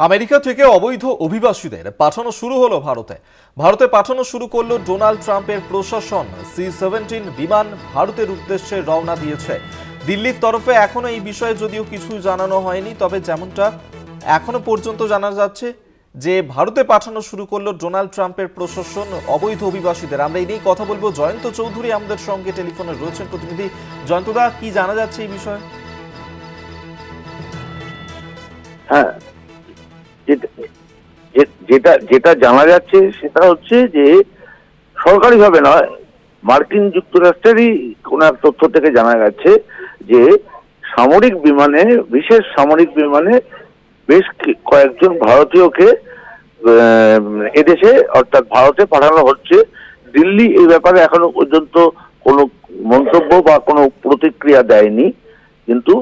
America থেকে অবৈধ অভিবাসীদের পাঠানো শুরু হলো ভারতে পাঠানো শুরু করলো ডোনাল্ড ট্রাম্পের প্রশাসন। C-17 বিমান ভারতের উদ্দেশ্যে রওনা দিয়েছে। দিল্লির তরফে এখনো এই বিষয়ে যদিও কিছু জানানো হয়নি, তবে যেমনটা এখনো পর্যন্ত জানা যাচ্ছে যে ভারতে পাঠানো শুরু করলো ডোনাল্ড ট্রাম্পের প্রশাসন অবৈধ অভিবাসীদের। আমরা এই নিয়ে কথা বলবো। জয়ন্ত চৌধুরী আমাদের সঙ্গে টেলিফোনে রয়েছেন। প্রতিনিধি জয়ন্তদা, কি জানা যাচ্ছে এই বিষয়ে? হ্যাঁ, যেটা জানা যাচ্ছে সেটা হচ্ছে যে সরকারিভাবে নয়, মার্কিন যুক্তরাষ্ট্রেরই কোন এক তথ্য থেকে জানা যাচ্ছে যে সামরিক বিমানে, বিশেষ সামরিক বিমানে বেশ কয়েকজন ভারতীয়কে এদেশে অর্থাৎ ভারতে পাঠানো হচ্ছে। দিল্লি এই ব্যাপারে এখনো পর্যন্ত কোনো মন্তব্য বা কোনো প্রতিক্রিয়া দেয়নি, কিন্তু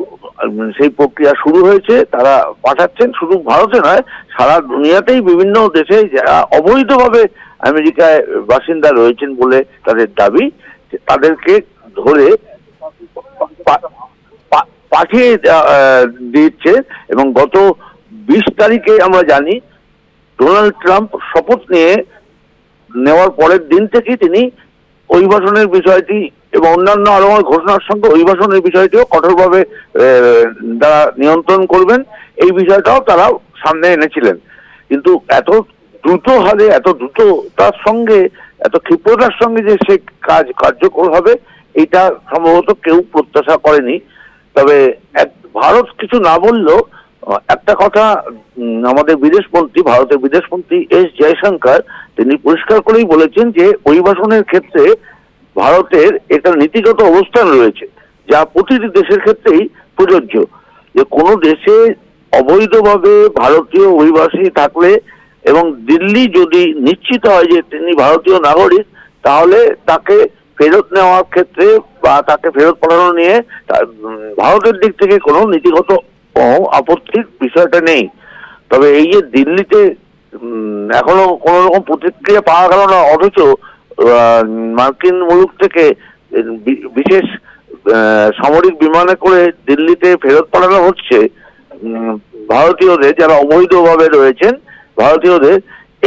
সেই প্রক্রিয়া শুরু হয়েছে। তারা পাঠাচ্ছেন, শুধু ভারতে নয়, সারা দুনিয়াতেই বিভিন্ন দেশে যারা অবৈধভাবে আমেরিকায় বাসিন্দা রয়েছেন বলে তাদের দাবি, তাদেরকে ধরে পাঠিয়ে দিচ্ছে। এবং গত 20 তারিখে আমরা জানি ডোনাল্ড ট্রাম্প শপথ নেওয়ার পরের দিন থেকেই তিনি অভিবাসনের বিষয়টি এবং অন্যান্য আরো ঘোষণার সঙ্গে অভিবাসনের বিষয়টিও কঠোরভাবে তারা নিয়ন্ত্রণ করবেন, এই বিষয়টাও তারা সামনে এনেছিলেন। কিন্তু এত দ্রুত হারে, এত দ্রুততার সঙ্গে, এত ক্ষিপ্রতার সঙ্গে যে সে কাজ কার্যকর হবে, এটা সম্ভবত কেউ প্রত্যাশা করেনি। তবে ভারত কিছু না বললেও একটা কথা আমাদের বিদেশমন্ত্রী, ভারতের বিদেশমন্ত্রী এস জয়শঙ্কর, তিনি পরিষ্কার করেই বলেছেন যে অভিবাসনের ক্ষেত্রে ভারতের একটা নীতিগত অবস্থান রয়েছে, যা প্রতিটি দেশের ক্ষেত্রেই প্রযোজ্য। যে কোনো দেশে অবৈধভাবে ভারতীয় অভিবাসী থাকলে এবং দিল্লি যদি নিশ্চিত হয় যে তিনি ভারতীয় নাগরিক, তাহলে তাকে ফেরত নেওয়ার ক্ষেত্রে বা তাকে ফেরত পাঠানো নিয়ে ভারতের দিক থেকে কোনো নীতিগত আপত্তির বিষয়টা নেই। তবে এই যে দিল্লিতে এখনো কোন রকম প্রতিক্রিয়া পাওয়া গেল না, অথচ মার্কিন মুলুক থেকে বিশেষ সামরিক বিমানে করে দিল্লিতে ফেরত পাঠানো হচ্ছে ভারতীয়দের যারা অবৈধভাবে রয়েছেন ভারতীয়দের,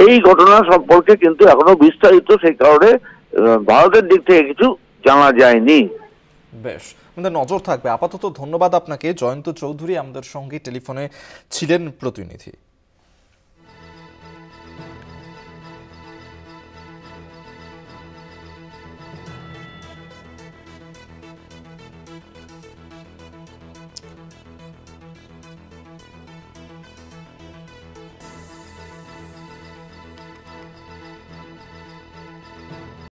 এই ঘটনা সম্পর্কে কিন্তু এখনো বিস্তারিত সেই কারণে ভারতের দিক থেকে কিছু জানা যায়নি। বেশ, আমাদের নজর থাকবে। আপাতত ধন্যবাদ আপনাকে। জয়ন্ত চৌধুরী আমাদের সঙ্গে টেলিফোনে ছিলেন প্রতিনিধি।